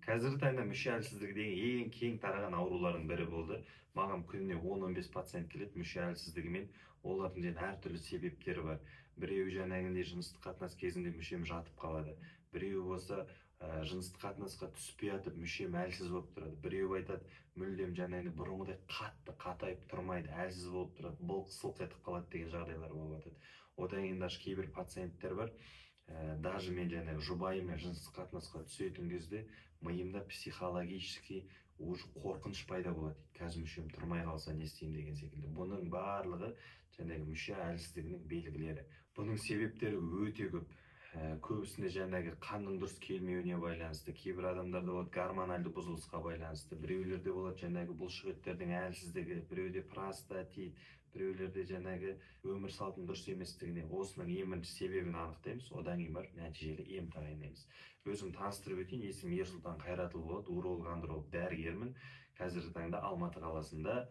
Қазіргі таңда мүше әлсіздігі деген ең кең тараған аурулардың бірі болды. Маған күніне 10-15 пациент келеді мүше әлсіздігімен. Олардың әртүрлі себептері бар. Біреуі жаңағындай жыныстық қатынас кезінде мүшем жатып қалады. Біреуі болса жыныстық қатынасқа түспей жатып мүшем әлсіз болып тұрады. Біреуі айтады, мүлдем жаңағындай бұрынғыдай қатты қатайып тұрмайды, әлсіз болып тұрады, былқ-сылқ етіп қалады деген жағдайлар болып жатады. Одан кейін даже кейбір пациенттер бар, даже мен жұбайыммен жыныстық қатынасқа түсетін кезде миымда психологически уже қорқыныш пайда болады. Қазір мүшем тұрмай қалса не істеймін деген секілді. Бұның барлығы мүше әлсіздігінің белгілері. Бұның себептері өте көп. Көбісінде қанның дұрыс келмеуіне байланысты, кейбір адамдарда болады гормональды бұзылысқа байланысты, біреулерде болады бұлшықеттердің әлсіздігі, біреуде простатит, біреулерде өмір салтының дұрыс еместігіне. Осының ең бірінші себебін анықтаймыз, одан кейін барып нәтижелі ем тағайындаймыз. Өзім таныстырып өтейін, есімім Ерсұлтан Қайратұлы болады, уролог андролог дәрігермін. Қазіргі таңда Алматы қаласында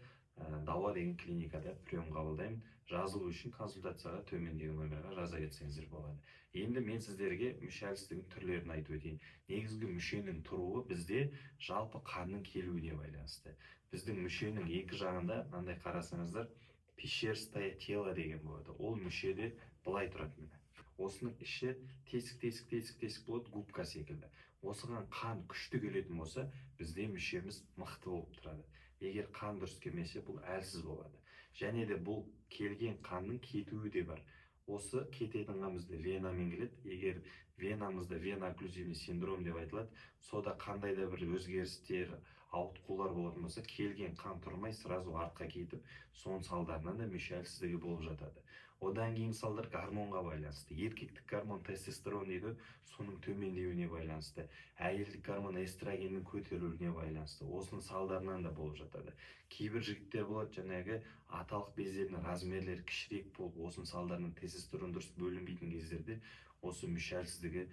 Дауа деген клиникада прием қабылдаймын. Жазылу үшін консультацияға төмендегі номерға жаза кетсеңіздер болады. Енді мен сіздерге мүше әлсіздігінің түрлерін айтып өтейін. Негізгі мүшенің тұруы бізде жалпы қанның келуіне байланысты. Біздің мүшенің екі жағында, мынандай қарасаңыздар, пещерстое тело деген болады. Ол мүшеде былай тұрады. Осының іші тесік болады, губка секілді. Осыған қан күшті келетін болса, бізде мүшеміз мықты болып тұрады. Егер қан дұрыс келмесе, бұл әлсіз болады. Және де бұл келген қанның кетуі де бар. Осы кететін қан бізде венамен келеді. Егер венамызда вена-окклюзивный синдром деп айтылады, сода қандай да бір өзгерістер, ауытқулар болатын болса, келген қан тұрмай сразу артқа кетіп, соның салдарынан да мүше әлсіздігі болып жатады. Одан кейін салдар гормонға байланысты. Еркектік гормон тестостерон дейді, соның төмендеуіне байланысты. Әйелдік гормон эстрогеннің көтерілуіне байланысты. Осының салдарынан да болып жатады. Кейбір жігіттер болады, аталық бездерінің размерлері кішірек болып, осының салдарынан тестостерон дұрыс бөлінбейтін кездерде осы мүше әлсіздігі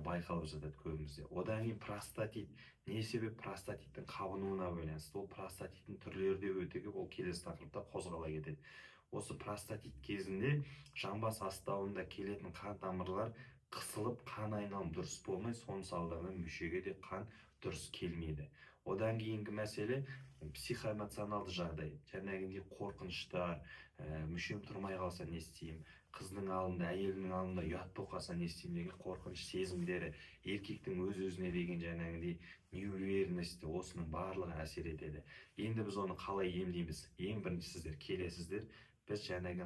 байқалып жатады көбімізде. Одан кейін простатит. Не себеп? Простатиттің қабынуына байланысты. Ол простатиттің түрлері де өте көп, ол келесі тақырыпта қозғала кетеді. Осы простатит кезінде жамбас астауында келетін қан тамырлар қысылып, қан айналым дұрыс болмай, соның салдарынан мүшеге де қан дұрыс келмейді. Одан кейінгі мәселе психоэмоционалды жағдай. Қорқыныштар, мүшем тұрмай қалса не істеймін, қыздың алдында, әйелінің алдында ұят болып қалса не істеймін деген қорқыныш сезімдері, еркектің өз-өзіне деген неуверенности, осының барлығы әсер етеді. Енді біз оны қалай емдейміз? Ең бірінші сіздер келесіздер, біз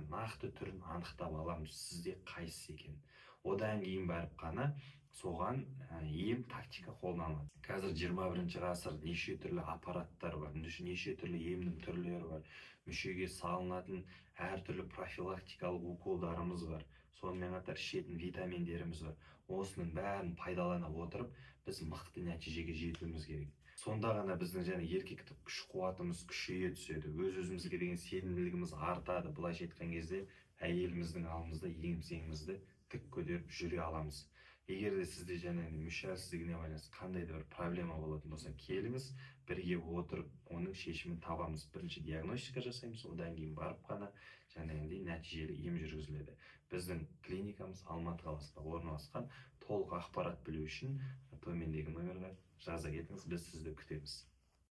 нақты түрін анықтап аламыз, сізде қайсысы екенін. Одан кейін барып қана соған ем тактика қолданылады. Қазір 21 ғасыр, неше түрлі аппараттар бар, неше түрлі емнің түрлері бар, мүшеге салынатын әртүрлі профилактикалық уколдарымыз бар, сонымен қатар ішетін витаминдеріміз бар. Осының бәрін пайдалана отырып, біз мықты нәтижеге жетуіміз керек. Сонда ғана біздің еркектік күш-қуатымыз күшейе түседі, өз-өзімізге деген сенімділігіміз артады. Былайша айтқан кезде әйеліміздің алдымызда еңсемізді тік көтеріп жүре аламыз. Егер де сізде мүше әлсіздігіне байланысты қандай да бір проблема болатын болса, келіңіз, бірге отырып, оның шешімін табамыз. Бірінші диагностика жасаймыз, одан кейін барып қана нәтижелі ем жүргізіледі. Біздің клиникамыз Алматы қаласында орналасқан. Толық ақпарат білу үшін төмендегі номерге жаза кетіңіз, біз сізді күтеміз.